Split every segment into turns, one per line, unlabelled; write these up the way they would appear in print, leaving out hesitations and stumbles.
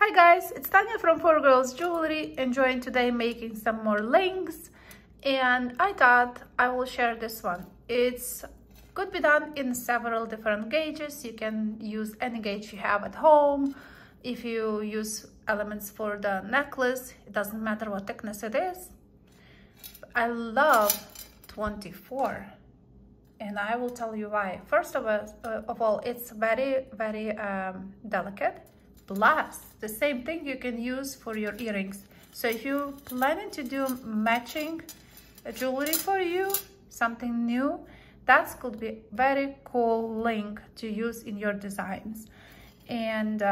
Hi guys, it's Tanya from 4Girls Jewelry, enjoying today making some more links, and I thought I will share this one. It's could be done in several different gauges. You can use any gauge you have at home. If you use elements for the necklace, it doesn't matter what thickness it is. I love 24 and I will tell you why. First of all, it's very delicate. Plus, the same thing you can use for your earrings. So if you're planning to do matching jewelry for you, something new, that could be very cool link to use in your designs. And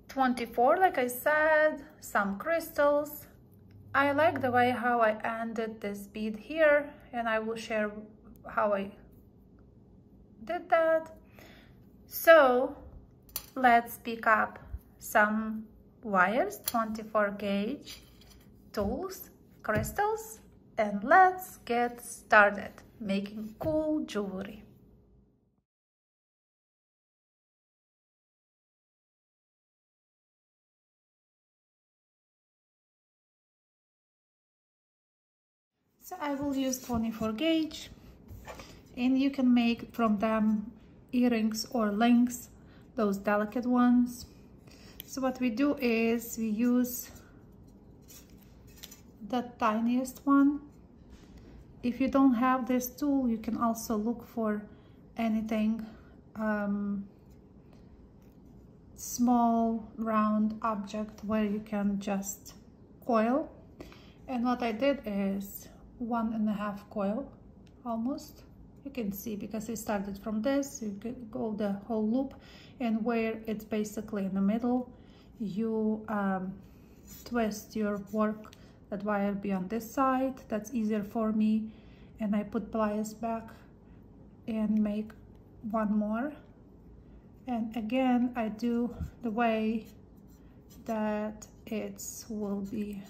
24, like I said, some crystals. I like the way how I ended this bead here, and I will share how I did that. So let's pick up some wires, 24 gauge tools, crystals, and let's get started making cool jewelry. So I will use 24 gauge, and you can make from them earrings or links, those delicate ones. So what we do is we use the tiniest one. If you don't have this tool, you can also look for anything small round object where you can just coil. And what I did is 1.5 coil almost. You can see because it started from this, you could go the whole loop, and where it's basically in the middle, you twist your work, that wire be on this side. That's easier for me, and I put pliers back and make one more. And again, I do the way that it will be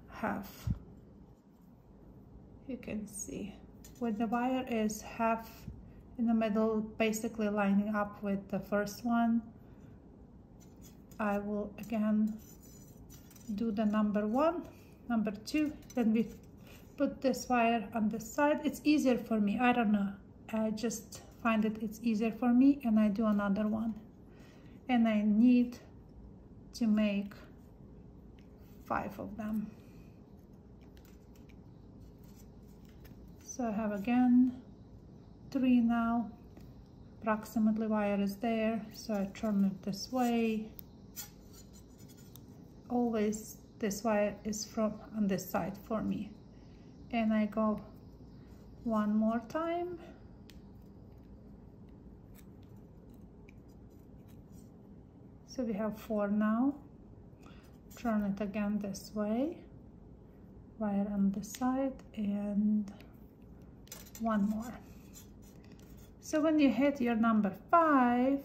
half. You can see when the wire is half in the middle, basically lining up with the first one, I will again do the number 1, number 2, then we put this wire on this side. It's easier for me, I don't know, I just find it's easier for me, and I do another one, and I need to make 5 of them. So I have again 3 now, approximately wire is there, so I turn it this way. Always this wire is from on this side for me, and I go one more time. So we have 4 now. Turn it again this way, wire on this side, and one more. So when you hit your number 5,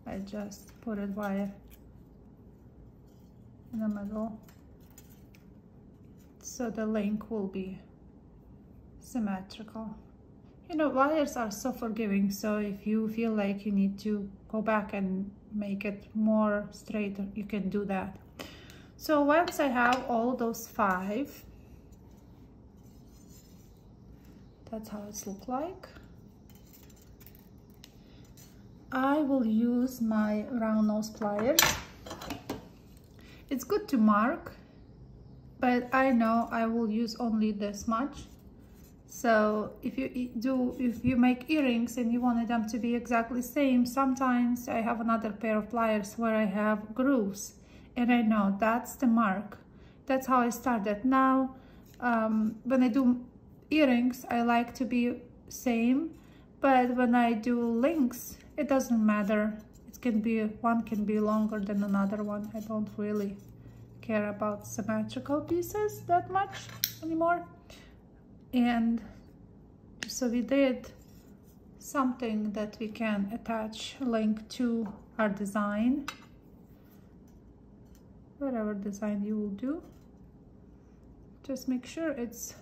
I just put a wire in the middle, so the link will be symmetrical. You know, wires are so forgiving, so if you feel like you need to go back and make it more straight, you can do that. So once I have all those 5, that's how it's look like. I will use my round nose pliers. It's good to mark, but I know I will use only this much. So if you make earrings and you wanted them to be exactly same, sometimes I have another pair of pliers where I have grooves, and I know that's the mark. That's how I started. Now when I do earrings, I like to be same, but when I do links, it doesn't matter. It can be, one can be longer than another one. I don't really care about symmetrical pieces that much anymore. And so we did something that we can attach link to our design, whatever design you will do. Just make sure it's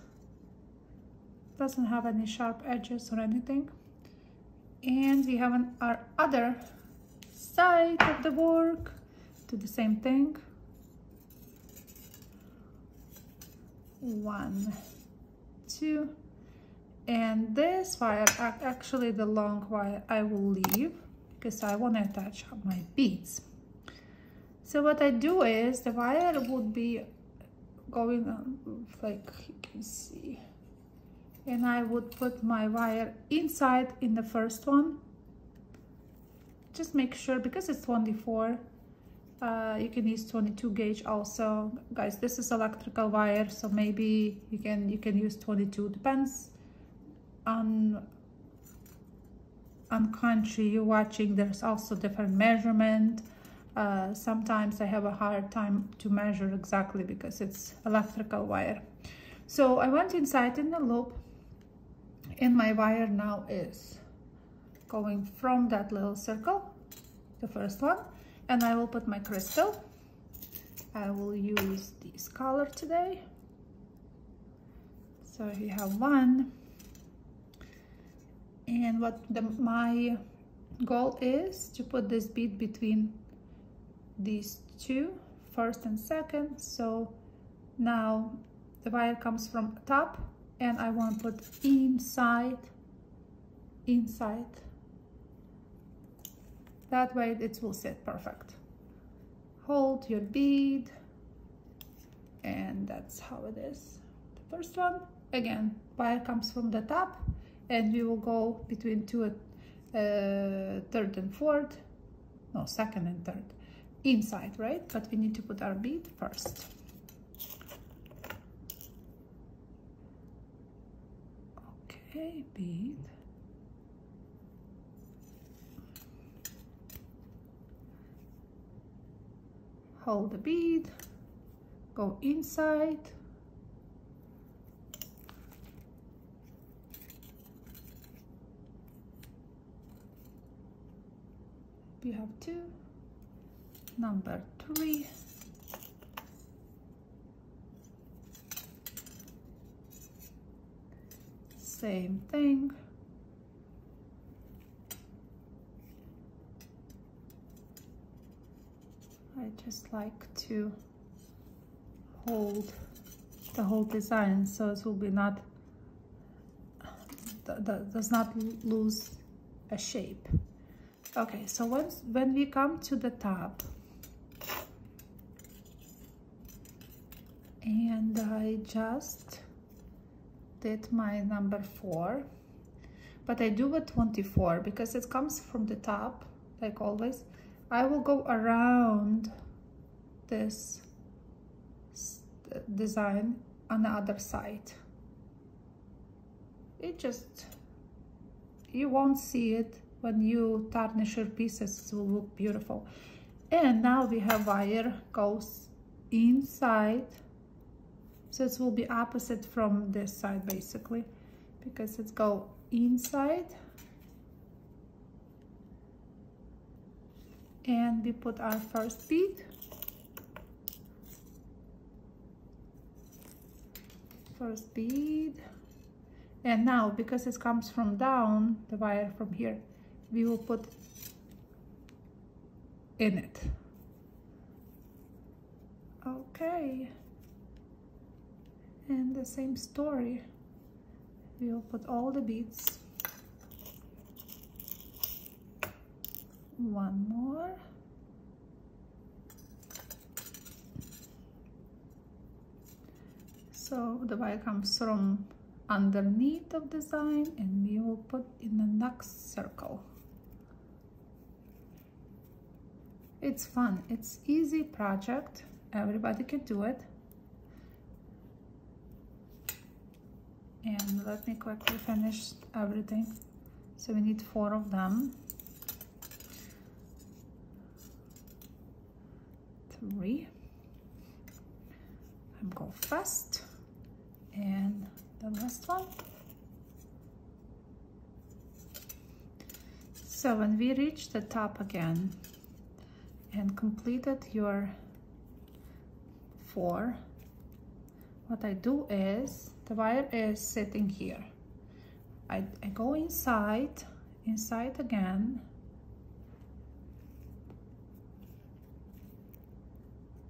doesn't have any sharp edges or anything. And we have our other side of the work. Do the same thing. 1, 2, and this wire, actually the long wire, I will leave because I want to attach my beads. So what I do is the wire would be going on, like you can see, and I would put my wire inside in the first one. Just make sure, because it's 24, you can use 22 gauge also. Guys, this is electrical wire, so maybe you can use 22. Depends on country you're watching. There's also different measurement. Sometimes I have a hard time to measure exactly because it's electrical wire. So I went inside in the loop, and my wire now is going from that little circle, the first one, and I will put my crystal. I will use this color today. So you have one, and what my goal is to put this bead between these two, first and second. So now the wire comes from top, and I want to put inside. That way it will sit perfect. Hold your bead, and that's how it is. The first one, again, wire comes from the top, and we will go between third and fourth, no, second and third, inside, right? But we need to put our bead first. Okay, bead. Hold the bead, go inside, we have 2, number 3, same thing. I just like to hold the whole design so it will be not, does not lose a shape. Okay, so when we come to the top, and I just did my number 4, but I do it 24 because it comes from the top, like always. I will go around this design on the other side. It just, you won't see it when you tarnish your pieces. It will look beautiful. And now we have wire goes inside, so it will be opposite from this side basically, because it's go inside. And we put our first bead, and now because it comes from down, the wire from here, we will put in it. Okay, and the same story, we will put all the beads. One more. So the wire comes from underneath of design, and we will put in the next circle. It's fun, it's easy project, everybody can do it. And let me quickly finish everything. So we need 4 of them. 3. I'm go fast, and the last one. So when we reach the top again and completed your 4, what I do is, the wire is sitting here. I go inside inside again,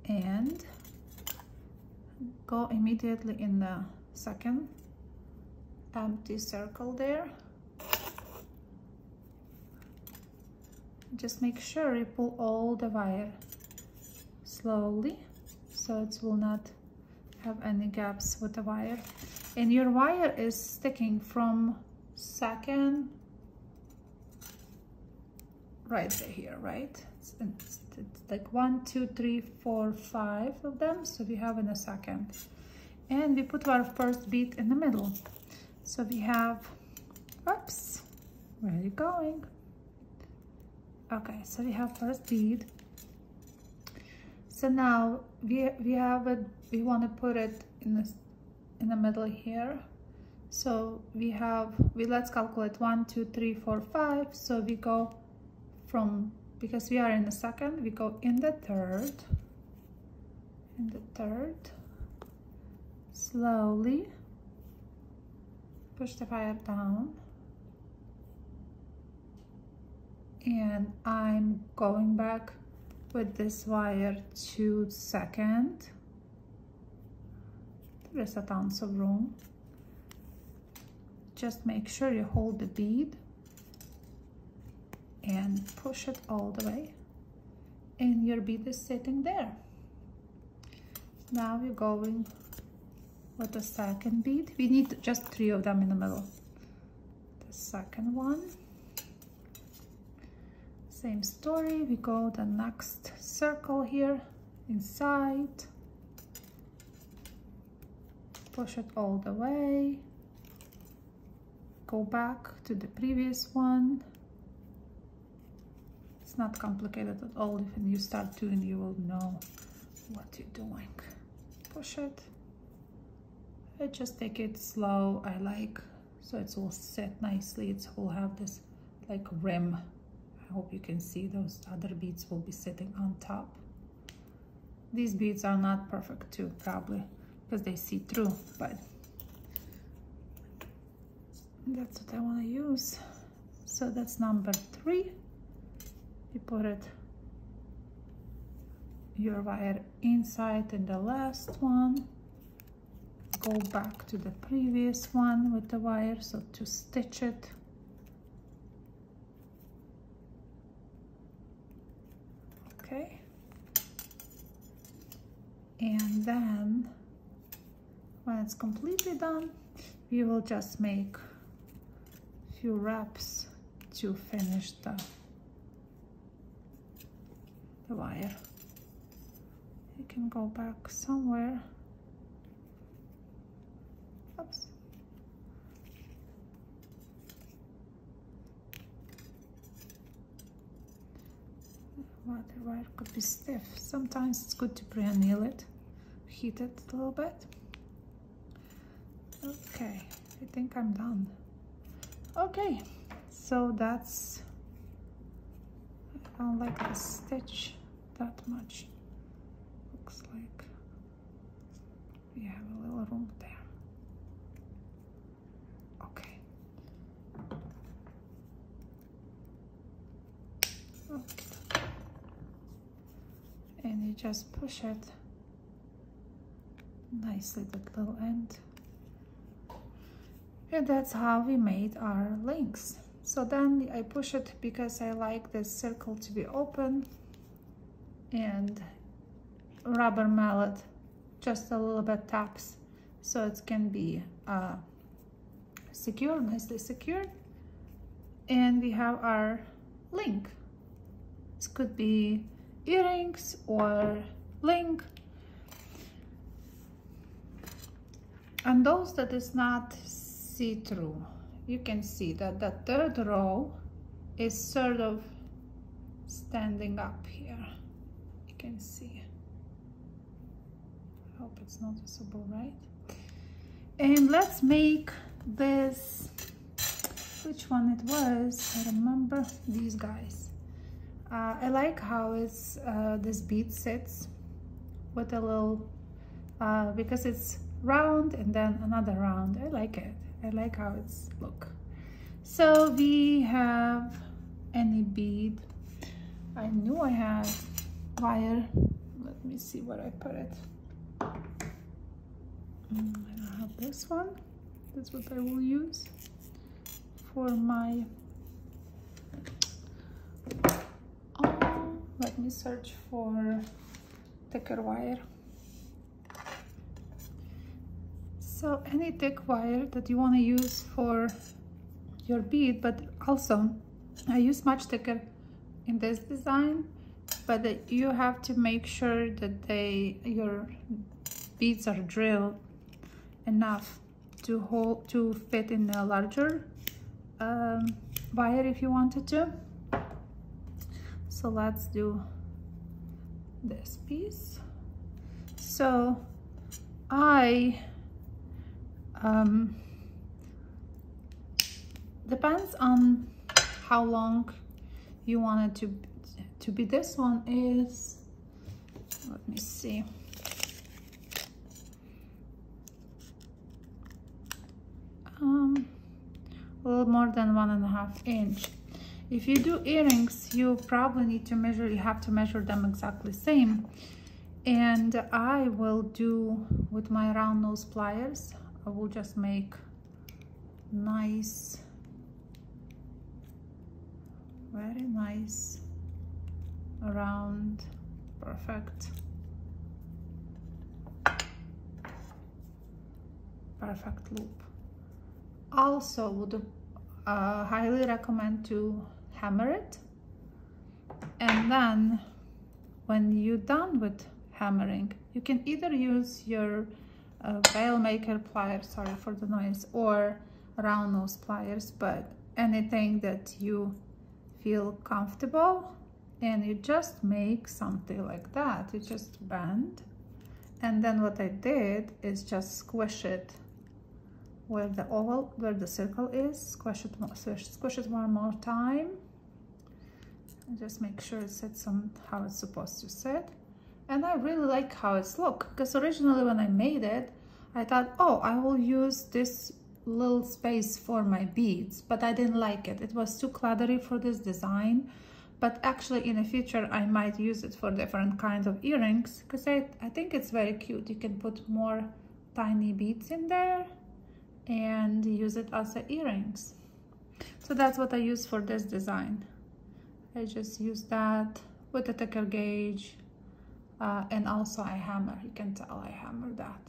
and go immediately in the second empty circle there. Just make sure you pull all the wire slowly so it will not have any gaps with the wire, and your wire is sticking from second right here, right? It's like 1, 2, 3, 4, 5 of them, so we have in a second, and we put our first bead in the middle. So we have, oops, where are you going? Okay, so we have first bead. So now we have it, we want to put it in the middle here. So let's calculate 1, 2, 3, 4, 5. So we go from, because we are in the second, we go in the third, slowly push the wire down, and I'm going back with this wire to second. There's a tons of room. Just make sure you hold the bead and push it all the way, and your bead is sitting there. Now we're going with the second bead. We need just 3 of them in the middle. The second one, same story. We go the next circle here inside, push it all the way, go back to the previous one. It's not complicated at all. If you start doing, you will know what you're doing. Push it. I just take it slow. I like, so it will sit nicely. It will have this like rim. I hope you can see those other beads will be sitting on top. These beads are not perfect too, probably because they see through, but that's what I want to use. So that's number 3. You put it, your wire inside in the last one, go back to the previous one with the wire, so to stitch it. Okay, and then when it's completely done, we will just make a few wraps to finish the wire. You can go back somewhere. Oops. Well, the wire could be stiff. Sometimes it's good to pre-anneal it, heat it a little bit. Okay, I think I'm done. Okay, so that's, I don't like the stitch that much. Looks like we have a little room there. Okay. Okay. And you just push it nicely, that little end. And that's how we made our links. So then I push it because I like this circle to be open, and rubber mallet just a little bit taps so it can be secure, nicely secured. And we have our link. This could be earrings or link. And those that is not see-through, you can see that the third row is sort of standing up here. You can see. I hope it's noticeable, right? And let's make this, which one it was, I remember these guys. I like how it's this bead sits with a little, because it's round and then another round. I like it. I like how it's look. So we have any bead. I knew I had wire. Let me see where I put it. I don't have this one. That's what I will use for my, let me search for thicker wire. So any thick wire that you want to use for your bead, but also I use much thicker in this design, but that you have to make sure that your beads are drilled enough to fit in a larger wire if you wanted to. So let's do this piece. So I depends on how long you want it to be. This one is, let me see, a little more than 1.5 inch. If you do earrings, you probably need to measure, you have to measure them exactly same. And I will do with my round nose pliers, I will just make nice, very nice, round, perfect loop. Also would highly recommend to hammer it, and then when you're done with hammering, you can either use your veil maker pliers, sorry for the noise, or round nose pliers, but anything that you feel comfortable, and you just make something like that. You just bend, and then what I did is just squish it where the oval, where the circle is, squish it one more time, and just make sure it sits on how it's supposed to sit. And I really like how it's look, because originally when I made it, I thought, oh, I will use this little space for my beads, but I didn't like it. It was too cluttery for this design. But actually in the future I might use it for different kinds of earrings, because I think it's very cute. You can put more tiny beads in there and use it as earrings. So that's what I use for this design. I just use that with a thicker gauge, and also I hammer. You can tell I hammer that.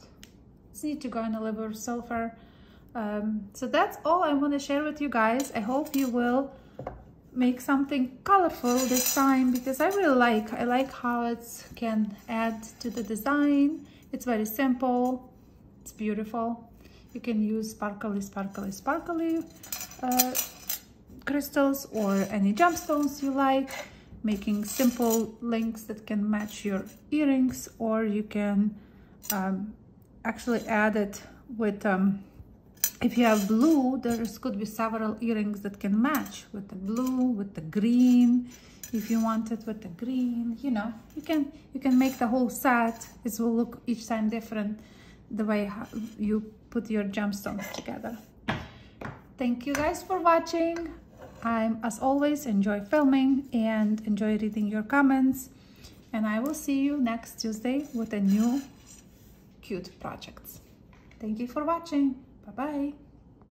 It's neat to go in a liver silver. So that's all I want to share with you guys. I hope you will make something colorful this time, because I like how it can add to the design. It's very simple, it's beautiful. You can use sparkly crystals or any gemstones you like, making simple links that can match your earrings, or you can actually add it with if you have blue, there could be several earrings that can match with the blue, with the green. If you want it with the green, you know, you can make the whole set. It will look each time different, the way you put your gemstones together. Thank you guys for watching. As always, enjoy filming and enjoy reading your comments. And I will see you next Tuesday with a new cute projects. Thank you for watching. Bye-bye.